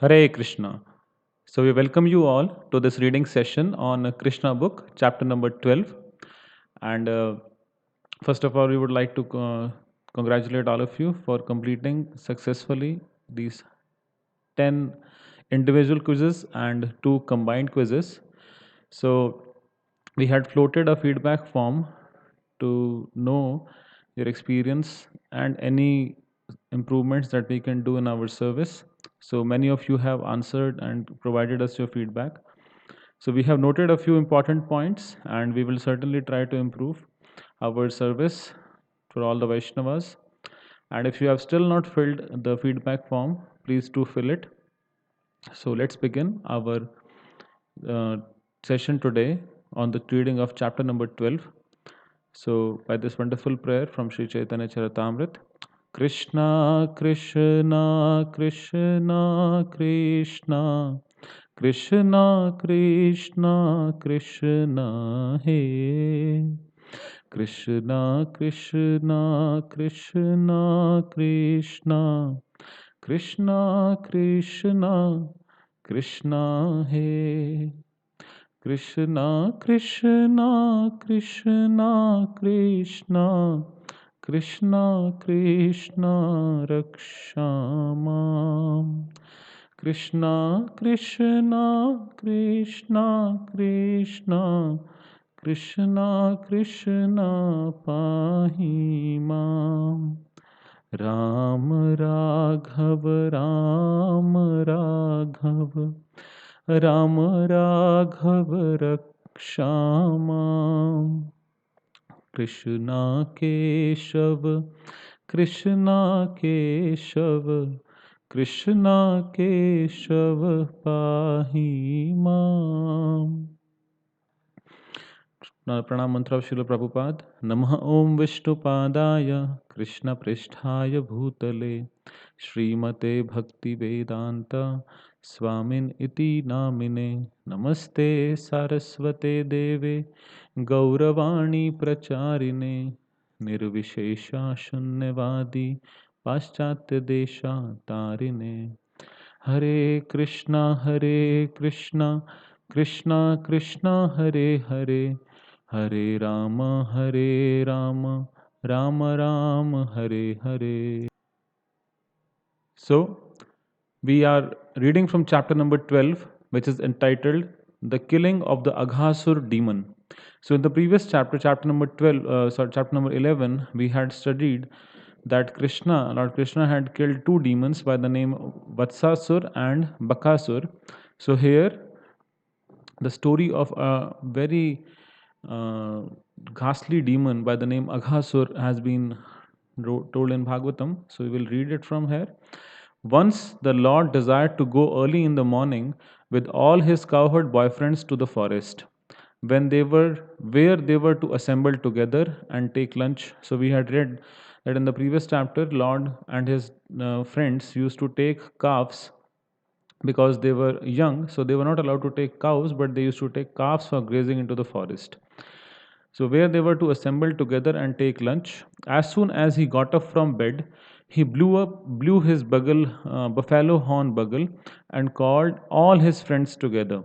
Hare Krishna. So, we welcome you all to this reading session on Krishna book, chapter number 12. And first of all, we would like to congratulate all of you for completing successfully these 10 individual quizzes and 2 combined quizzes. So, we had floated a feedback form to know your experience and any improvements that we can do in our service. So, many of you have answered and provided us your feedback. So, we have noted a few important points and we will certainly try to improve our service for all the Vaishnavas. And if you have still not filled the feedback form, please do fill it. So let's begin our uh, session today on the reading of chapter number 12. So, by this wonderful prayer from Sri Chaitanya Charitamrita, Krishna, Krishna, Krishna, Krishna, Krishna, Krishna, Krishna, He. Krishna, Krishna, Krishna, Krishna, Krishna, Krishna, Krishna, He. Krishna, Krishna, Krishna, Krishna, Krishna, Krishna, Rakshamam. Krishna, Krishna, Krishna, Krishna, Krishna, Krishna, Pahimam. Ram Raghav, Ram Raghav, Ram Raghav Rakshama. Krishna Keshav, Krishna Keshav, Krishna Keshav Pahimam. प्रणाम मंत्र of Srila Prabhupada. Namah Om Vishnupadaya Krishna Pristhaya Bhutale Srimate Bhakti Vedanta Swamin Iti Namine Namaste Saraswate Deve Gauravani Pracharine Nirvishesha Shunyavadi Paschatya Desha Tarine Hare Krishna Krishna Krishna Hare Hare Hare Rama, Hare Rama, Rama Rama, Hare Hare. So, we are reading from chapter number 12, which is entitled The Killing of the Aghasur Demon. So, in the previous chapter, chapter number 12, chapter number 11, we had studied that Lord Krishna had killed two demons by the name Vatsasur and Bakasur. So, here the story of a very uh, ghastly demon by the name Aghasur has been told in Bhagavatam. So we will read it from here. Once the Lord desired to go early in the morning with all his cowherd boyfriends to the forest. When they were where they were to assemble together and take lunch. So we had read that in the previous chapter, Lord and his friends used to take calves because they were young, so they were not allowed to take cows, but they used to take calves for grazing into the forest. So, where they were to assemble together and take lunch, as soon as he got up from bed, he blew his buffalo horn bugle, and called all his friends together.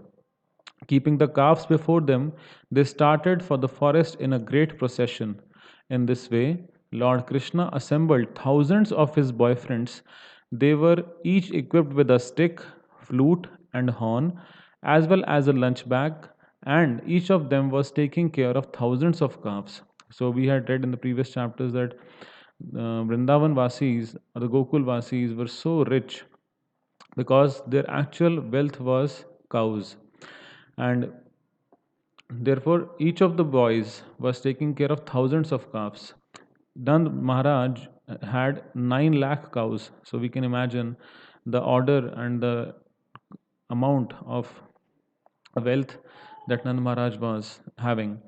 Keeping the calves before them, they started for the forest in a great procession. In this way, Lord Krishna assembled thousands of his boyfriends. They were each equipped with a stick, flute, and horn, as well as a lunch bag, and each of them was taking care of thousands of calves. So, we had read in the previous chapters that Vrindavan Vasis or the Gokul Vasis were so rich because their actual wealth was cows. And therefore, each of the boys was taking care of thousands of calves. Nand Maharaj had 9 lakh cows. So we can imagine the order and the amount of wealth that Nand Maharaj was having.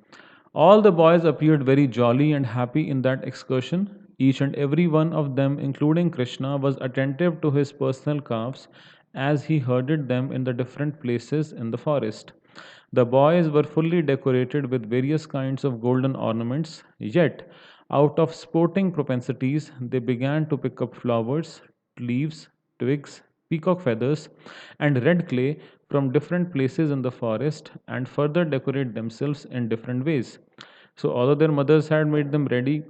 All the boys appeared very jolly and happy in that excursion. Each and every one of them, including Krishna, was attentive to his personal calves as he herded them in the different places in the forest. The boys were fully decorated with various kinds of golden ornaments, yet, out of sporting propensities, they began to pick up flowers, leaves, twigs, peacock feathers, and red clay from different places in the forest and further decorate themselves in different ways. So, although their mothers had made them ready,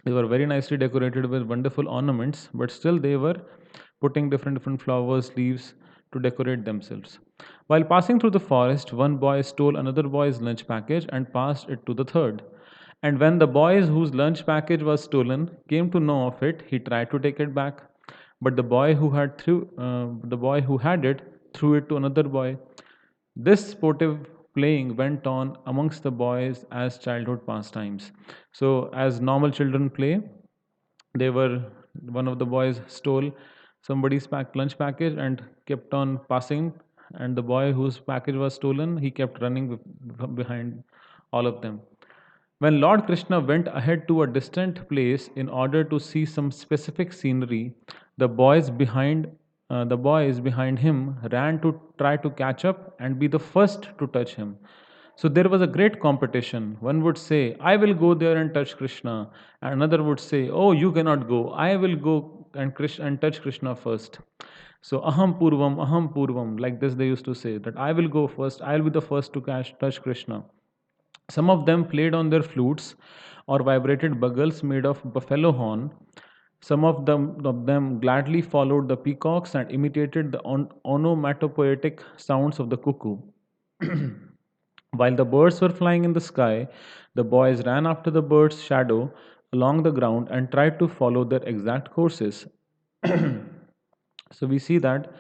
they were very nicely decorated with wonderful ornaments, but still they were putting different flowers, leaves to decorate themselves. While passing through the forest, one boy stole another boy's lunch package and passed it to the third. And when the boy whose lunch package was stolen came to know of it, he tried to take it back, but the boy who had it threw it to another boy. This sportive playing went on amongst the boys as childhood pastimes. So, as normal children play, they were one of the boys stole somebody's lunch package and kept on passing, and the boy whose package was stolen, he kept running behind all of them. When Lord Krishna went ahead to a distant place in order to see some specific scenery, the boys behind him ran to try to catch up and be the first to touch him. So there was a great competition. One would say, I will go there and touch Krishna. And another would say, oh, you cannot go. I will go and touch Krishna first. So aham purvam, like this they used to say, that I will go first, I'll be the first to touch Krishna. Some of them played on their flutes or vibrated bugles made of buffalo horn. Some of them gladly followed the peacocks and imitated the onomatopoetic sounds of the cuckoo. While the birds were flying in the sky, the boys ran after the bird's shadow along the ground and tried to follow their exact courses. So we see that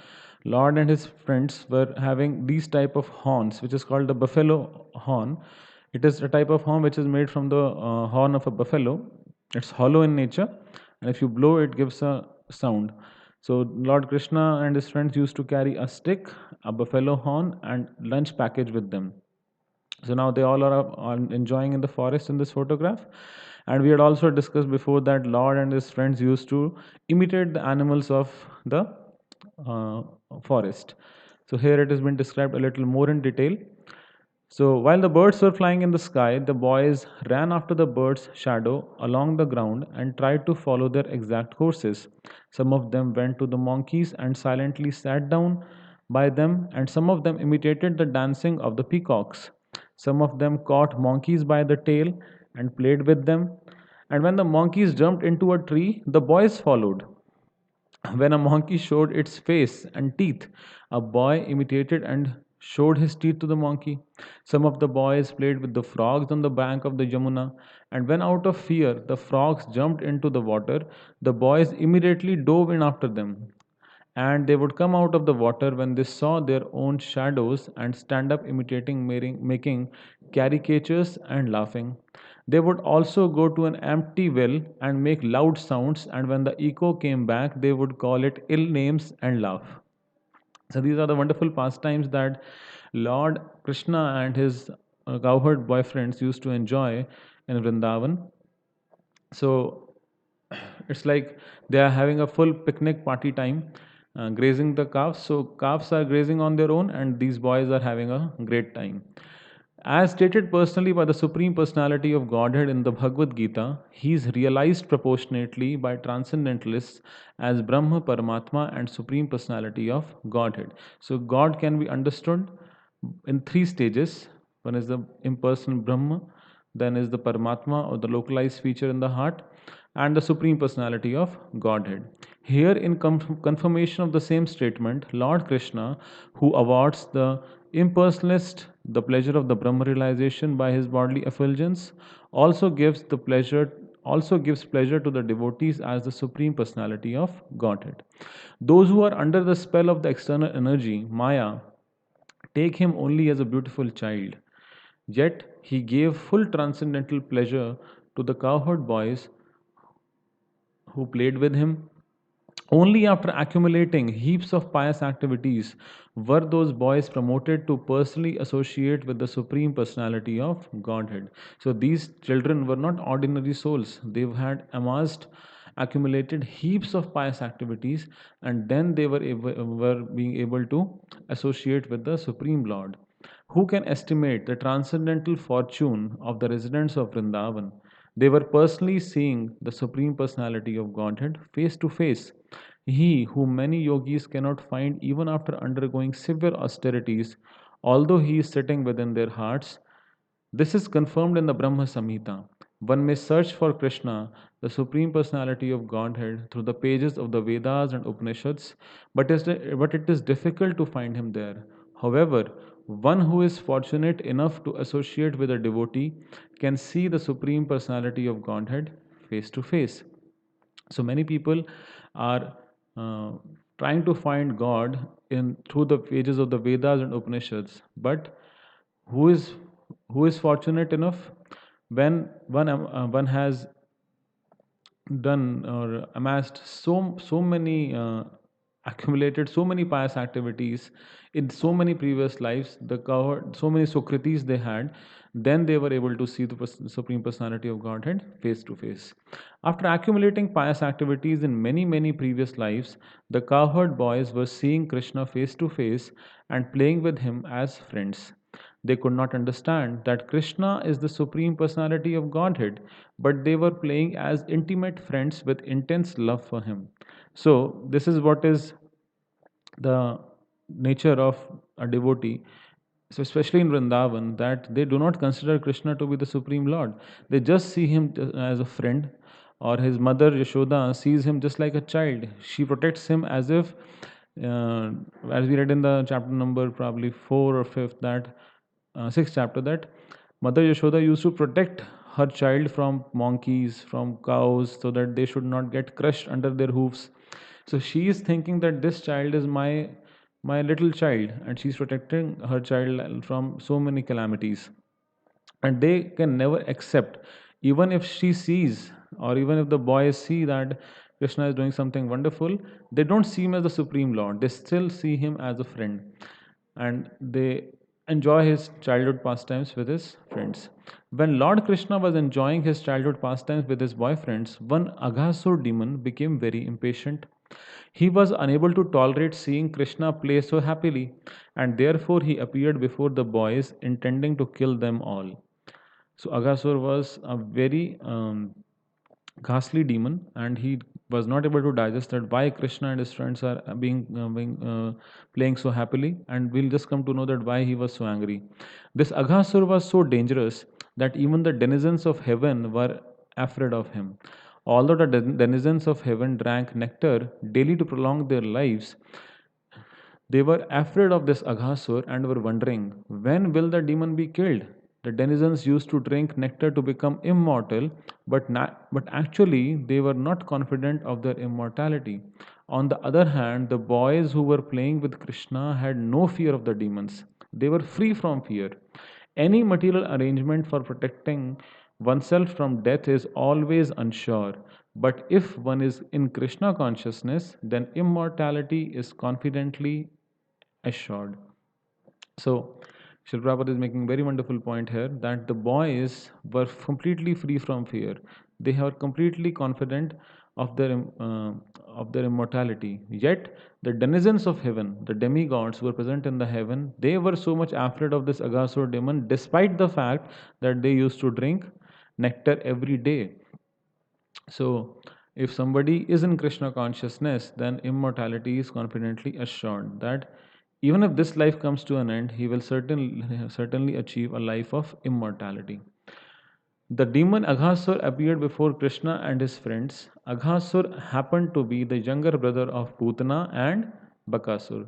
Lord and his friends were having these type of horns, which is called the buffalo horn. It is a type of horn which is made from the horn of a buffalo. It's hollow in nature, and if you blow, it gives a sound. So Lord Krishna and his friends used to carry a stick, a buffalo horn, and lunch package with them. So now they all are enjoying in the forest in this photograph. And we had also discussed before that Lord and his friends used to imitate the animals of the uh, forest. So here it has been described a little more in detail. So while the birds were flying in the sky, the boys ran after the bird's shadow along the ground and tried to follow their exact courses. Some of them went to the monkeys and silently sat down by them, and some of them imitated the dancing of the peacocks. Some of them caught monkeys by the tail and played with them. And when the monkeys jumped into a tree, the boys followed. When a monkey showed its face and teeth, a boy imitated and showed his teeth to the monkey. Some of the boys played with the frogs on the bank of the Yamuna, and when out of fear the frogs jumped into the water, the boys immediately dove in after them. And they would come out of the water when they saw their own shadows and stand up imitating, making caricatures and laughing. They would also go to an empty well and make loud sounds, and when the echo came back, they would call it ill names and laugh. So, these are the wonderful pastimes that Lord Krishna and his cowherd boyfriends used to enjoy in Vrindavan. So, it's like they are having a full picnic party time, grazing the calves. So calves are grazing on their own, and these boys are having a great time. As stated personally by the Supreme Personality of Godhead in the Bhagavad Gita, he is realized proportionately by transcendentalists as Brahma, Paramatma, and Supreme Personality of Godhead. So, God can be understood in three stages. One is the impersonal Brahma, then is the Paramatma or the localized feature in the heart, and the Supreme Personality of Godhead. Here, in confirmation of the same statement, Lord Krishna, who awards the impersonalist the pleasure of the Brahma realization by his bodily effulgence, also gives pleasure to the devotees as the Supreme Personality of Godhead. Those who are under the spell of the external energy, Maya, take him only as a beautiful child. Yet he gave full transcendental pleasure to the cowherd boys who played with him. Only after accumulating heaps of pious activities were those boys promoted to personally associate with the Supreme Personality of Godhead. So these children were not ordinary souls. They had accumulated heaps of pious activities, and then they were being able to associate with the Supreme Lord. Who can estimate the transcendental fortune of the residents of Vrindavan? They were personally seeing the Supreme Personality of Godhead face to face. He, whom many yogis cannot find even after undergoing severe austerities, although he is sitting within their hearts, this is confirmed in the Brahma Samhita. One may search for Krishna, the Supreme Personality of Godhead, through the pages of the Vedas and Upanishads, but it is difficult to find him there. However, one who is fortunate enough to associate with a devotee can see the Supreme Personality of Godhead face to face. So many people are uh, trying to find God in through the pages of the Vedas and Upanishads, but who is who is fortunate enough when one has done or amassed so many accumulated so many pious activities in so many previous lives, the covered so many sukritis they had, then they were able to see the supreme personality of Godhead face to face. After accumulating pious activities in many previous lives, the cowherd boys were seeing Krishna face to face and playing with him as friends. They could not understand that Krishna is the Supreme Personality of Godhead, but they were playing as intimate friends with intense love for Him. So, this is what is the nature of a devotee. So, especially in Vrindavan, that they do not consider Krishna to be the Supreme Lord. They just see him as a friend, or his mother Yashoda sees him just like a child. She protects him as if, as we read in the chapter number probably 4 or 5, that sixth chapter, that Mother Yashoda used to protect her child from monkeys, from cows, so that they should not get crushed under their hoofs. So she is thinking that this child is my little child, and she's protecting her child from so many calamities. And they can never accept, even if she sees, or even if the boys see that Krishna is doing something wonderful, they don't see him as the Supreme Lord. They still see him as a friend, and they enjoy his childhood pastimes with his friends. When Lord Krishna was enjoying his childhood pastimes with his boyfriends, one Aghasur demon became very impatient. He was unable to tolerate seeing Krishna play so happily, and therefore he appeared before the boys, intending to kill them all. So Aghasur was a very ghastly demon, and he was not able to digest that why Krishna and his friends are playing so happily, and we'll just come to know that why he was so angry. This Aghasur was so dangerous that even the denizens of heaven were afraid of him. Although the denizens of heaven drank nectar daily to prolong their lives, they were afraid of this Aghasur and were wondering, when will the demon be killed? The denizens used to drink nectar to become immortal, but actually they were not confident of their immortality. On the other hand, the boys who were playing with Krishna had no fear of the demons. They were free from fear. Any material arrangement for protecting oneself from death is always unsure, but if one is in Krishna consciousness, then immortality is confidently assured. So, Srila Prabhupada is making a very wonderful point here that the boys were completely free from fear. They are completely confident of their immortality. Yet, the denizens of heaven, the demigods who were present in the heaven, they were so much afraid of this Aghasur demon, despite the fact that they used to drink nectar every day. So, if somebody is in Krishna consciousness, then immortality is confidently assured that even if this life comes to an end, he will certainly achieve a life of immortality. The demon Aghasur appeared before Krishna and his friends. Aghasur happened to be the younger brother of Putana and Bakasur.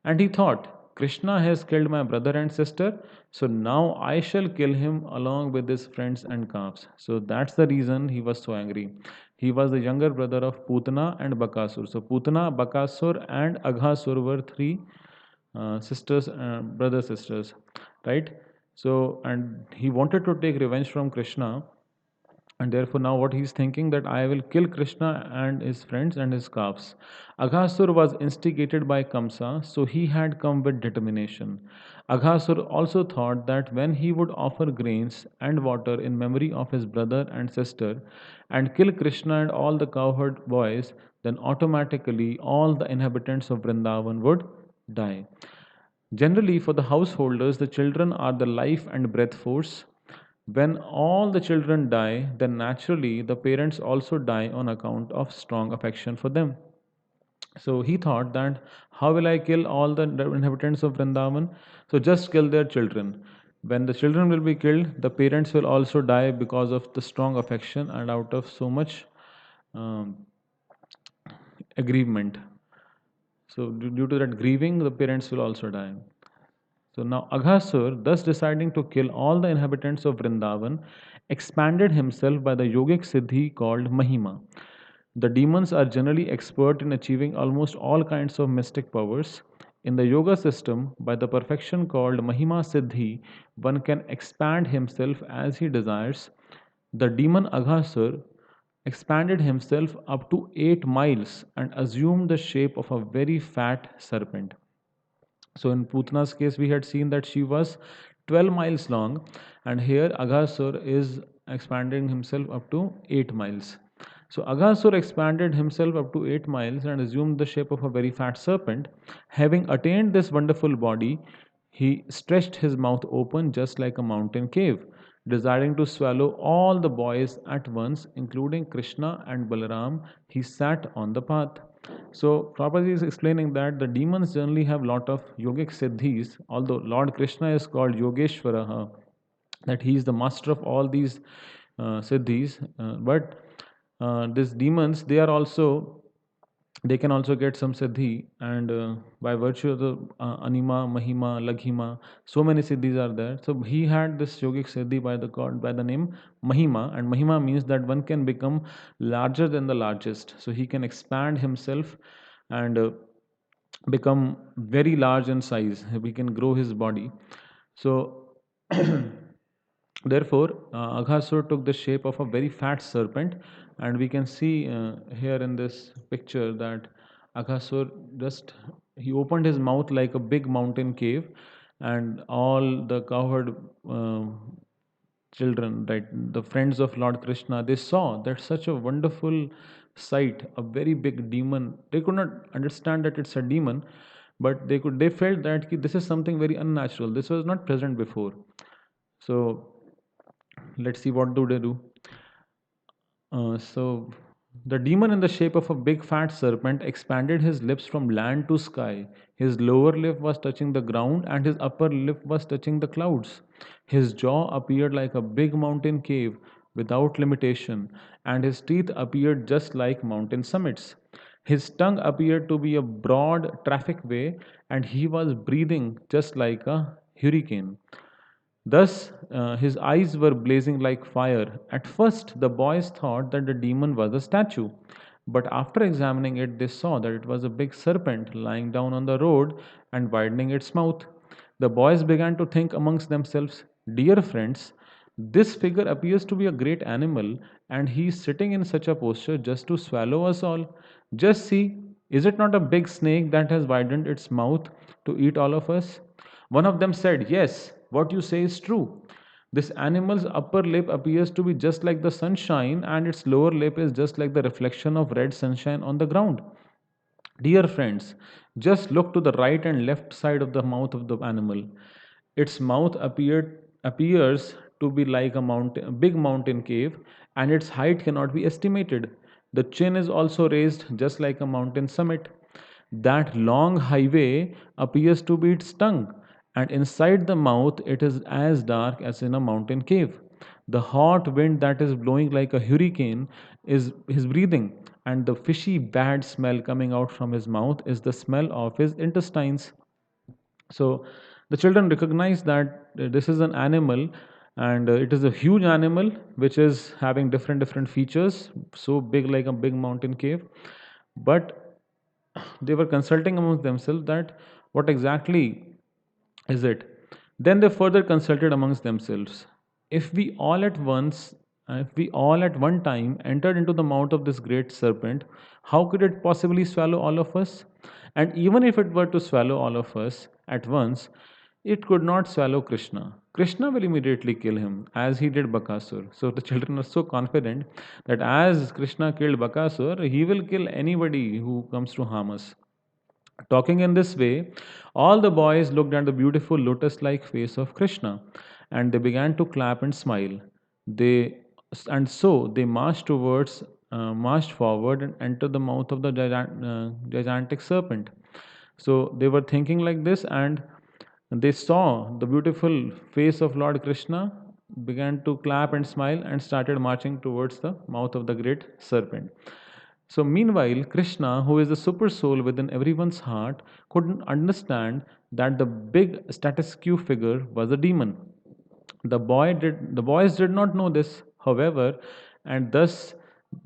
And he thought, Krishna has killed my brother and sister, so now I shall kill him along with his friends and calves. So that's the reason he was so angry. He was the younger brother of Putana and Bakasur. So Putana, Bakasur, and Aghasur were three sisters, brother sisters, right? So, and he wanted to take revenge from Krishna, and therefore now what he's thinking that I will kill Krishna and his friends and his calves. Aghasur was instigated by Kamsa, so he had come with determination. Aghasur also thought that when he would offer grains and water in memory of his brother and sister and kill Krishna and all the cowherd boys, then automatically all the inhabitants of Vrindavan would die. Generally, for the householders, the children are the life and breath force. When all the children die, then naturally the parents also die on account of strong affection for them. So he thought that, how will I kill all the inhabitants of Vrindavan? So just kill their children. When the children will be killed, the parents will also die because of the strong affection and out of so much um, aggrievement. So due to that grieving, the parents will also die. So now Aghasur, thus deciding to kill all the inhabitants of Vrindavan, expanded himself by the yogic siddhi called Mahima. The demons are generally expert in achieving almost all kinds of mystic powers. In the yoga system, by the perfection called Mahima Siddhi, one can expand himself as he desires. The demon Aghasur expanded himself up to 8 miles and assumed the shape of a very fat serpent. So in Putna's case, we had seen that she was 12 miles long, and here Aghasur is expanding himself up to 8 miles. So Aghasur expanded himself up to 8 miles and assumed the shape of a very fat serpent. Having attained this wonderful body, he stretched his mouth open just like a mountain cave, desiring to swallow all the boys at once, including Krishna and Balaram. He sat on the path. So Prabhupada is explaining that the demons generally have lot of yogic siddhis, although Lord Krishna is called Yogeshwaraha, that he is the master of all these siddhis. But these demons, they can also get some siddhi, and by virtue of the anima, mahima, laghima, so many siddhis are there. So he had this yogic siddhi by the god by the name Mahima, and Mahima means that one can become larger than the largest. So he can expand himself and become very large in size. We can grow his body. So therefore, Aghasur took the shape of a very fat serpent, and we can see here in this picture that Aghasur just he opened his mouth like a big mountain cave, and all the cowherd children, right, the friends of Lord Krishna, they saw that such a wonderful sight, a very big demon. They could not understand that it's a demon, but they felt that this is something very unnatural. This was not present before. So let's see what do they do. So the demon in the shape of a big fat serpent expanded his lips from land to sky. His lower lip was touching the ground and his upper lip was touching the clouds. His jaw appeared like a big mountain cave without limitation, and his teeth appeared just like mountain summits. His tongue appeared to be a broad traffic way, and he was breathing just like a hurricane. Thus, his eyes were blazing like fire. At first, the boys thought that the demon was a statue, but after examining it, they saw that it was a big serpent lying down on the road and widening its mouth. The boys began to think amongst themselves, "Dear friends, this figure appears to be a great animal, and he is sitting in such a posture just to swallow us all. Just see, is it not a big snake that has widened its mouth to eat all of us?" One of them said, "Yes, what you say is true. This animal's upper lip appears to be just like the sunshine, and its lower lip is just like the reflection of red sunshine on the ground. Dear friends, just look to the right and left side of the mouth of the animal. Its mouth appears to be like a big mountain cave, and its height cannot be estimated. The chin is also raised just like a mountain summit. That long highway appears to be its tongue, and inside the mouth it is as dark as in a mountain cave. The hot wind that is blowing like a hurricane is his breathing, and the fishy bad smell coming out from his mouth is the smell of his intestines. So the children recognize that this is an animal, and it is a huge animal which is having different features, so big like a big mountain cave. But they were consulting amongst themselves that what exactly is it. Then they further consulted amongst themselves. If we all at once, if we all at one time entered into the mouth of this great serpent, how could it possibly swallow all of us? And even if it were to swallow all of us at once, it could not swallow Krishna. Krishna will immediately kill him, as he did Bakasur. So the children are so confident that as Krishna killed Bakasur, he will kill anybody who comes to harm us. Talking in this way, all the boys looked at the beautiful lotus like face of Krishna, and they began to clap and smile. They and so they marched towards marched forward and entered the mouth of the gigantic serpent. So they were thinking like this, and they saw the beautiful face of Lord Krishna, began to clap and smile, and started marching towards the mouth of the great serpent. So, meanwhile, Krishna, who is the super soul within everyone's heart, couldn't understand that the big status quo figure was a demon. The boys did not know this, however, and thus,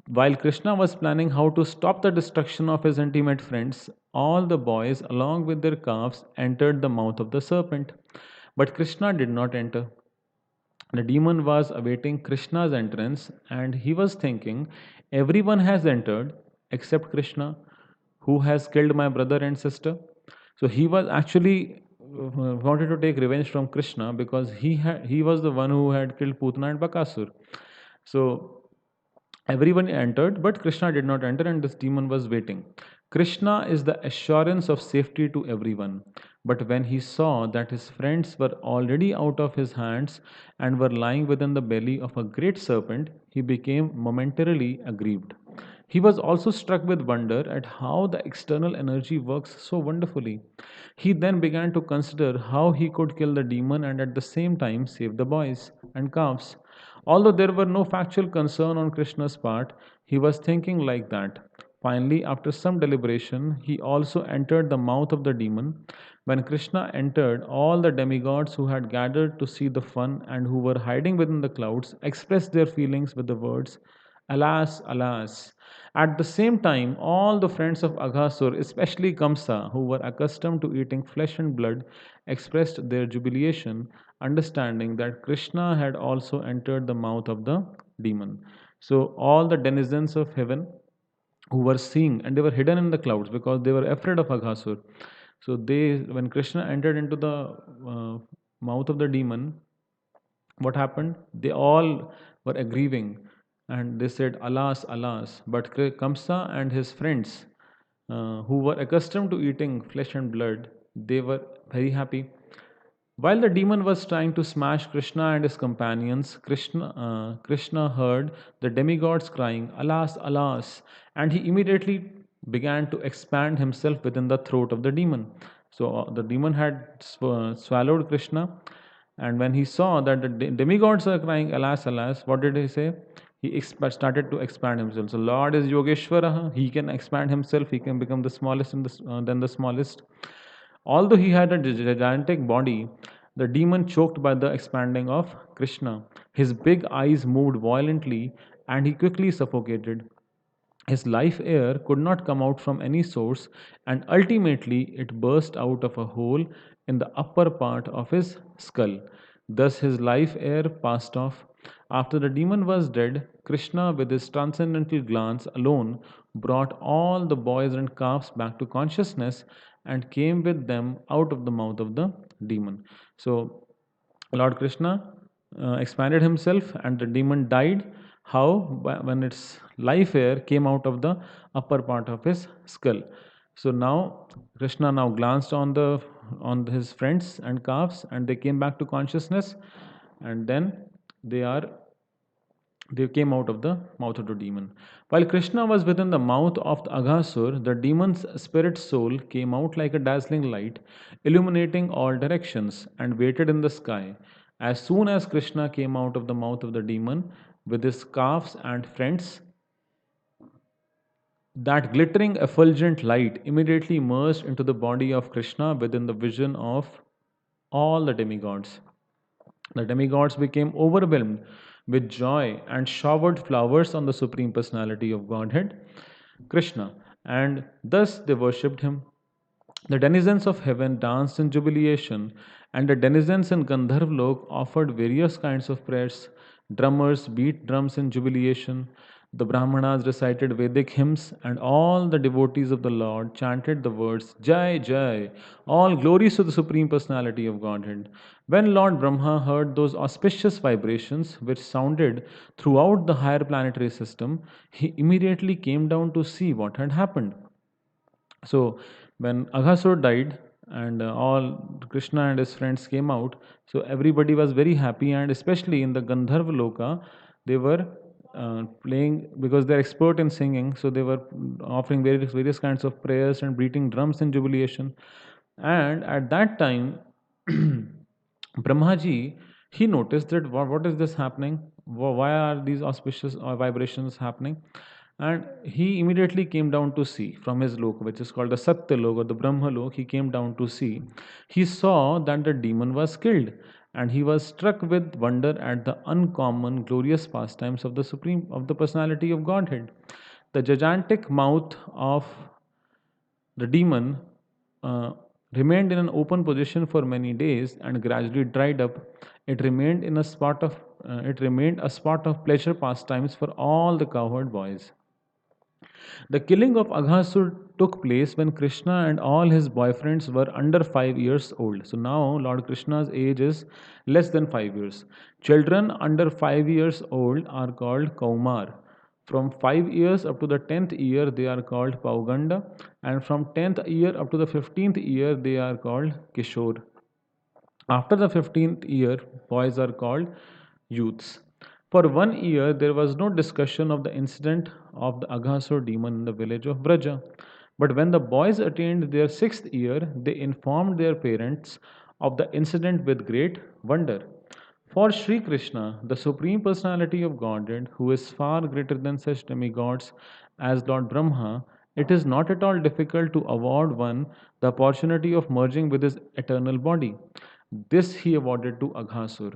while Krishna was planning how to stop the destruction of his intimate friends, all the boys, along with their calves, entered the mouth of the serpent. But Krishna did not enter. The demon was awaiting Krishna's entrance, and he was thinking, everyone has entered except Krishna, who has killed my brother and sister. So he was actually wanted to take revenge from Krishna because he was the one who had killed Putana and Bakasur. So everyone entered, but Krishna did not enter, and this demon was waiting. Krishna is the assurance of safety to everyone. But when he saw that his friends were already out of his hands and were lying within the belly of a great serpent, he became momentarily aggrieved. He was also struck with wonder at how the external energy works so wonderfully. He then began to consider how he could kill the demon and at the same time save the boys and calves. Although there were no factual concern on Krishna's part, he was thinking like that. Finally, after some deliberation, he also entered the mouth of the demon. When Krishna entered, all the demigods who had gathered to see the fun and who were hiding within the clouds expressed their feelings with the words, Alas, alas. At the same time, all the friends of Aghasur, especially Kamsa, who were accustomed to eating flesh and blood, expressed their jubilation, understanding that Krishna had also entered the mouth of the demon. So, all the denizens of heaven who were seeing, and they were hidden in the clouds because they were afraid of Aghasur. So, when Krishna entered into the mouth of the demon, what happened? They all were grieving and they said, Alas, alas. But Kamsa and his friends, who were accustomed to eating flesh and blood, they were very happy. While the demon was trying to smash Krishna and his companions, Krishna heard the demigods crying, Alas, alas, and he immediately began to expand himself within the throat of the demon. So the demon had swallowed Krishna, and when he saw that the demigods are crying, Alas, alas, what did he say? He started to expand himself. So Lord is Yogeshwara, he can expand himself, he can become the smallest than the smallest. Although he had a gigantic body, the demon choked by the expanding of Krishna. His big eyes moved violently and he quickly suffocated. His life air could not come out from any source, and ultimately it burst out of a hole in the upper part of his skull. Thus, his life air passed off. After the demon was dead, Krishna, with his transcendental glance alone, brought all the boys and calves back to consciousness and came with them out of the mouth of the demon. So, Lord Krishna expanded himself, and the demon died. How? When its life air came out of the upper part of his skull. So now Krishna now glanced on his friends and calves, and they came back to consciousness, and then they are they came out of the mouth of the demon. While Krishna was within the mouth of the Aghasur, the demon's spirit soul came out like a dazzling light, illuminating all directions, and waited in the sky. As soon as Krishna came out of the mouth of the demon with his calves and friends, that glittering effulgent light immediately merged into the body of Krishna within the vision of all the demigods. The demigods became overwhelmed with joy and showered flowers on the Supreme Personality of Godhead, Krishna, and thus they worshipped him. The denizens of heaven danced in jubilation, and the denizens in Gandharv offered various kinds of prayers. Drummers beat drums in jubilation. The Brahmanas recited Vedic hymns, and all the devotees of the Lord chanted the words Jai Jai, all glories to the Supreme Personality of Godhead. When Lord Brahma heard those auspicious vibrations which sounded throughout the higher planetary system, he immediately came down to see what had happened. So when Aghasur died and all Krishna and his friends came out, so everybody was very happy, and especially in the Gandharva Loka, they were playing, because they're expert in singing, so they were offering various kinds of prayers and beating drums in jubilation. And at that time, Brahmaji, he noticed that what is this happening? Why are these auspicious vibrations happening? And he immediately came down to see from his lok, which is called the Satya lok or the Brahma lok. He came down to see. He saw that the demon was killed, and he was struck with wonder at the uncommon, glorious pastimes of the Supreme, of the Personality of Godhead. The gigantic mouth of the demon uh, remained in an open position for many days and gradually dried up. It remained a spot of pleasure pastimes for all the cowherd boys. The killing of Aghasur took place when Krishna and all his boyfriends were under 5 years old. So now Lord Krishna's age is less than 5 years. Children under 5 years old are called Kaumar. From 5 years up to the 10th year, they are called Pauganda, and from 10th year up to the 15th year, they are called Kishore. After the 15th year, boys are called youths. For 1 year, there was no discussion of the incident of the Aghasur demon in the village of Vraja. But when the boys attained their 6th year, they informed their parents of the incident with great wonder. For Sri Krishna, the Supreme Personality of Godhead, who is far greater than such demigods as Lord Brahma, it is not at all difficult to award one the opportunity of merging with his eternal body. This he awarded to Aghasur.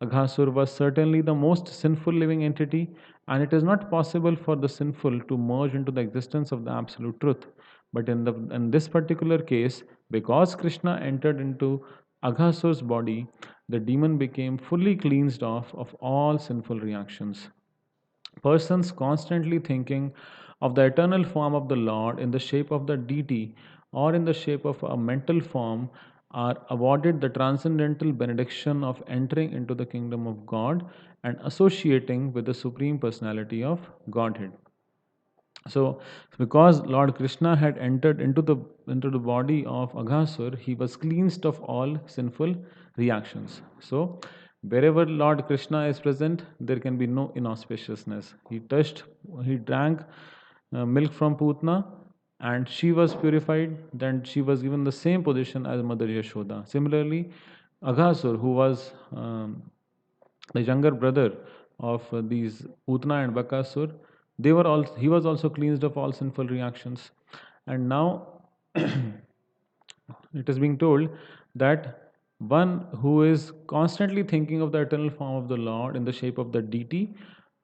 Aghasur was certainly the most sinful living entity, and it is not possible for the sinful to merge into the existence of the absolute truth. But in this particular case, because Krishna entered into Aghasur's body, the demon became fully cleansed off of all sinful reactions. Persons constantly thinking of the eternal form of the Lord in the shape of the deity or in the shape of a mental form are awarded the transcendental benediction of entering into the kingdom of God and associating with the Supreme Personality of Godhead. So, because Lord Krishna had entered into the body of Aghasur, he was cleansed of all sinful reactions. So, wherever Lord Krishna is present, there can be no inauspiciousness. He drank milk from Putna, and she was purified. Then she was given the same position as Mother Yashoda. Similarly, Aghasur, who was the younger brother of these Putna and Bakasur, he was also cleansed of all sinful reactions. And now it is being told that one who is constantly thinking of the eternal form of the Lord in the shape of the deity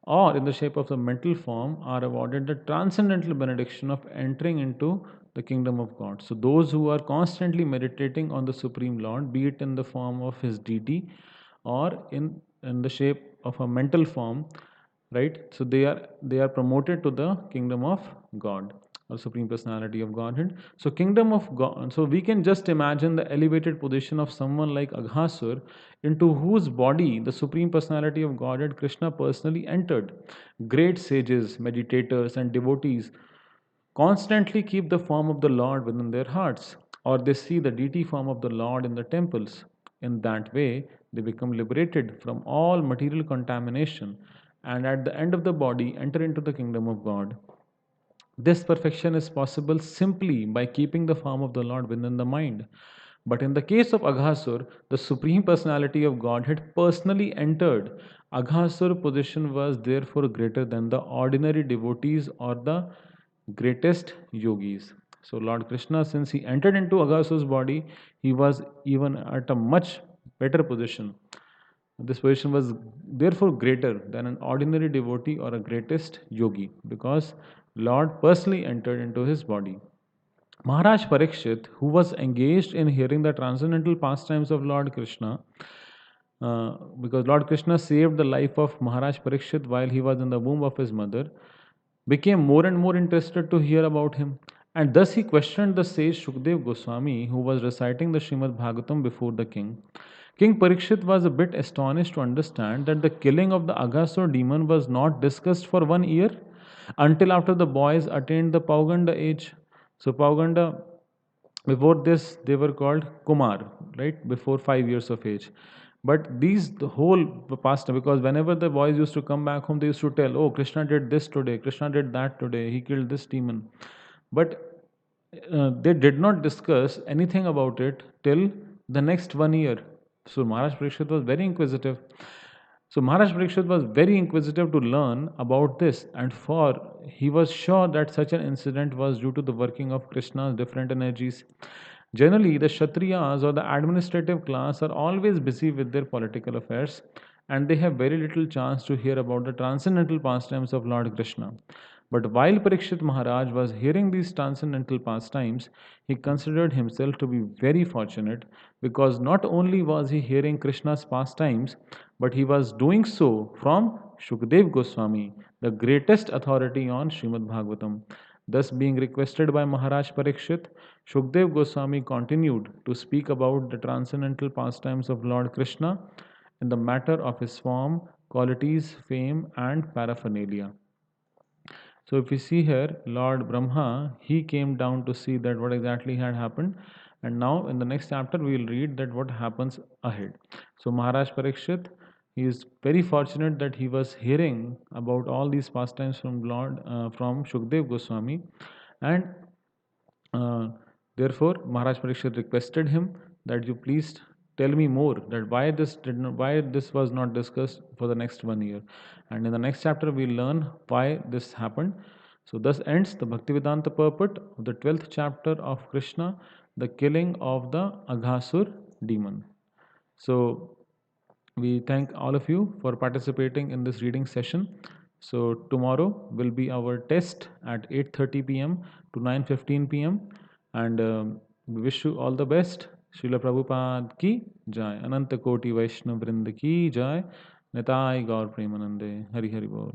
or in the shape of the mental form are awarded the transcendental benediction of entering into the kingdom of God. So, those who are constantly meditating on the Supreme Lord, be it in the form of his deity or in the shape of a mental form, right? So they are promoted to the kingdom of God or Supreme Personality of Godhead. So kingdom of God, so we can just imagine the elevated position of someone like Aghasur, into whose body the Supreme Personality of Godhead Krishna personally entered. Great sages, meditators and devotees constantly keep the form of the Lord within their hearts, or they see the deity form of the Lord in the temples. In that way, they become liberated from all material contamination and at the end of the body enter into the kingdom of God. This perfection is possible simply by keeping the form of the Lord within the mind. But in the case of Aghasur, the Supreme Personality of Godhead personally entered. Aghasur position was therefore greater than the ordinary devotees or the greatest yogis. So Lord Krishna, since he entered into Aghasur's body, he was even at a much better position. This position was therefore greater than an ordinary devotee or a greatest yogi because Lord personally entered into his body. Maharaj Parikshit, who was engaged in hearing the transcendental pastimes of Lord Krishna, because Lord Krishna saved the life of Maharaj Parikshit while he was in the womb of his mother, became more and more interested to hear about him. And thus he questioned the sage Shukdev Goswami, who was reciting the Srimad Bhagavatam before the king. King Parikshit was a bit astonished to understand that the killing of the Aghasur demon was not discussed for 1 year until after the boys attained the Pauganda age. So, Pauganda, before this, they were called Kumar, right? Before 5 years of age. But these the whole past, because whenever the boys used to come back home, they used to tell, "Oh, Krishna did this today. Krishna did that today. He killed this demon." But they did not discuss anything about it till the next 1 year. So Maharaj Parikshit was very inquisitive. So Maharaj Parikshit was very inquisitive to learn about this, and for he was sure that such an incident was due to the working of Krishna's different energies. Generally, the Kshatriyas or the administrative class are always busy with their political affairs, and they have very little chance to hear about the transcendental pastimes of Lord Krishna. But while Parikshit Maharaj was hearing these transcendental pastimes, he considered himself to be very fortunate, because not only was he hearing Krishna's pastimes, but he was doing so from Shukdev Goswami, the greatest authority on Srimad Bhagavatam. Thus, being requested by Maharaj Parikshit, Shukdev Goswami continued to speak about the transcendental pastimes of Lord Krishna in the matter of his form, qualities, fame, and paraphernalia. So if we see here, Lord Brahma, he came down to see that what exactly had happened. And now in the next chapter, we will read that what happens ahead. So Maharaj Parikshit, he is very fortunate that he was hearing about all these pastimes from from Shukdev Goswami. And uh, therefore, Maharaj Parikshit requested him that you please tell me more, that why this was not discussed for the next 1 year. And in the next chapter, we learn why this happened. So thus ends the Bhaktivedanta purport of the 12th chapter of Krishna, the killing of the Aghasur demon. So we thank all of you for participating in this reading session. So tomorrow will be our test at 8:30 p.m. to 9:15 p.m. and we wish you all the best. Srila Prabhupada ki jai. Ananta Koti Vaishnav Vrind ki jai. Nitai Gaur Premanande. Hari Hari Bol.